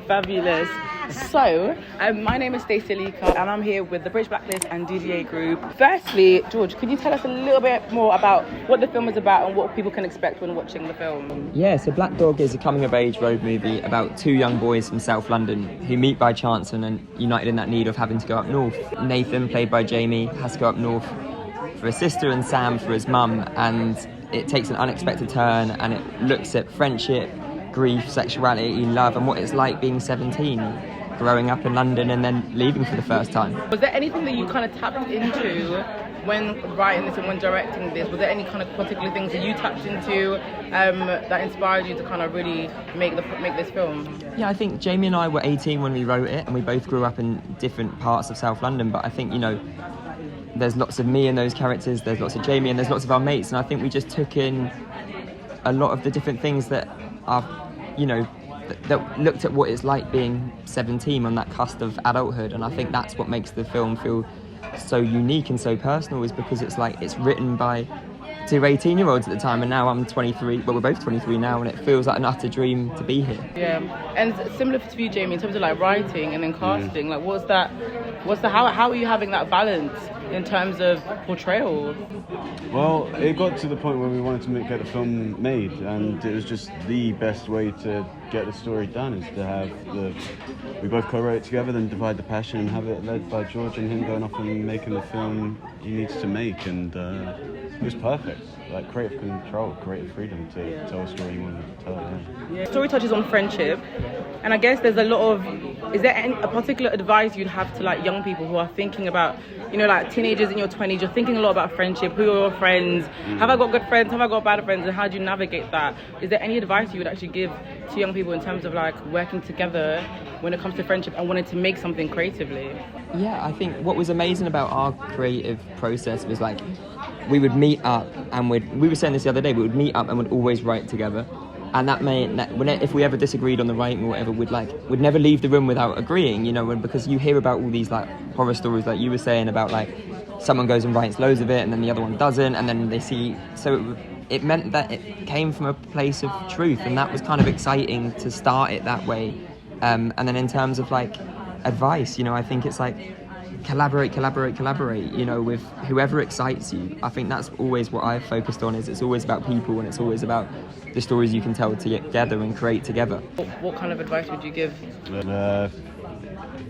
Fabulous. So, my name is Stacey Alika and I'm here with the British Blacklist and DDA Group. Firstly, George, could you tell us a little bit more about what the film is about and what people can expect when watching the film? Yeah, so Black Dog is a coming-of-age road movie about two young boys from South London who meet by chance and are united in that need of having to go up north. Nathan, played by Jamie, has to go up north for his sister and Sam for his mum, and it takes an unexpected turn and it looks at friendship, grief, sexuality, love, and what it's like being 17, growing up in London and then leaving for the first time. Was there anything that you kind of tapped into when writing this and when directing this? Was there any kind of particular things that you tapped into that inspired you to kind of really make this film? Yeah, I think Jamie and I were 18 when we wrote it, and we both grew up in different parts of South London, but I think, you know, there's lots of me in those characters, there's lots of Jamie, and there's lots of our mates, and I think we just took in a lot of the different things that are, you know, that looked at what it's like being 17 on that cusp of adulthood. And I think that's what makes the film feel so unique and so personal, is because it's like it's written by two 18-year-olds at the time, and now I'm 23. Well, we're both 23 now, and it feels like an utter dream to be here. Yeah, and similar to you, Jamie, in terms of like writing and then casting, like how are you having that balance in terms of portrayal? Well, it got to the point where we wanted to get the film made, and it was just the best way to get the story done is to have we both co-write it together, then divide the passion and have it led by George and him going off and making the film he needs to make, and it was perfect. Like creative control, creative freedom to tell a story you wanted to tell. Yeah. The story touches on friendship, and I guess there's a lot of. Is there a particular advice you'd have to like young people who are thinking about, you know, like teenagers in your 20s, you're thinking a lot about friendship, who are your friends, have I got good friends, have I got bad friends, and how do you navigate that? Is there any advice you would actually give to young people in terms of like working together when it comes to friendship and wanting to make something creatively? Yeah, I think what was amazing about our creative process was like we would meet up and we were saying this the other day, we would meet up and would always write together. And that meant that if we ever disagreed on the writing or whatever, we'd never leave the room without agreeing, you know, because you hear about all these like horror stories like you were saying about like someone goes and writes loads of it and then the other one doesn't, and then they see, so it meant that it came from a place of truth, and that was kind of exciting to start it that way. And then in terms of like advice, you know, I think it's like collaborate, you know, with whoever excites you. I think that's always what I've focused on, is it's always about people and it's always about the stories you can tell together and create together. What kind of advice would you give?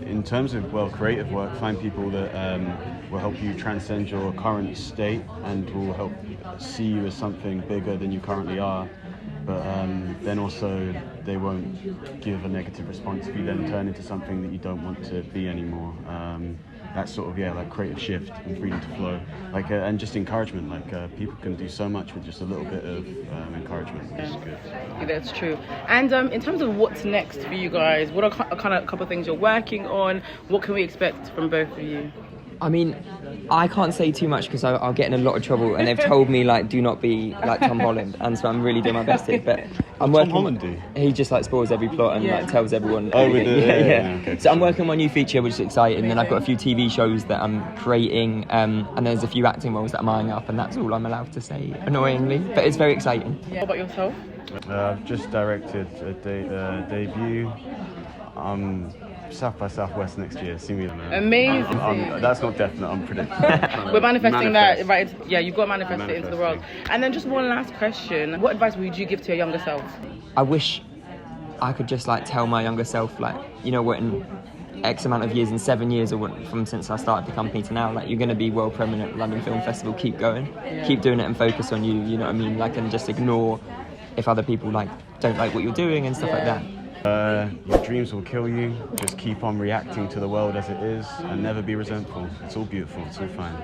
In terms of, creative work, find people that will help you transcend your current state and will help see you as something bigger than you currently are. But then also they won't give a negative response if you then turn into something that you don't want to be anymore. That sort of, like creative shift and freedom to flow. And just encouragement, people can do so much with just a little bit of encouragement, which is good. Yeah, that's true. And in terms of what's next for you guys, what are kind of a couple of things you're working on? What can we expect from both of you? I mean, I can't say too much because I'll get in a lot of trouble, and they've told me like do not be like Tom Holland, and so I'm really doing my best here. But I'm working. Tom Holland do? He just like spoils every plot and like tells everyone. Oh, with the Okay. So I'm working on my new feature, which is exciting. Then I've got a few TV shows that I'm creating, and there's a few acting roles that I'm eyeing up, and that's all I'm allowed to say, annoyingly. But it's very exciting. Yeah. What about yourself? I've just directed a debut. South by Southwest next year. See me there. Amazing. That's not definite. I'm predicting. We're manifesting that, right? Yeah, you've got to manifest it into the world. And then just one last question: what advice would you give to your younger self? I wish I could just like tell my younger self, like, you know what, in X amount of years, in 7 years or what, from since I started the company to now, like you're going to be world premiere at London Film Festival. Keep going, keep doing it, and focus on you. You know what I mean? Like, and just ignore if other people like don't like what you're doing and stuff like that. Your dreams will kill you. Just keep on reacting to the world as it is and never be resentful. It's all beautiful. It's all fine.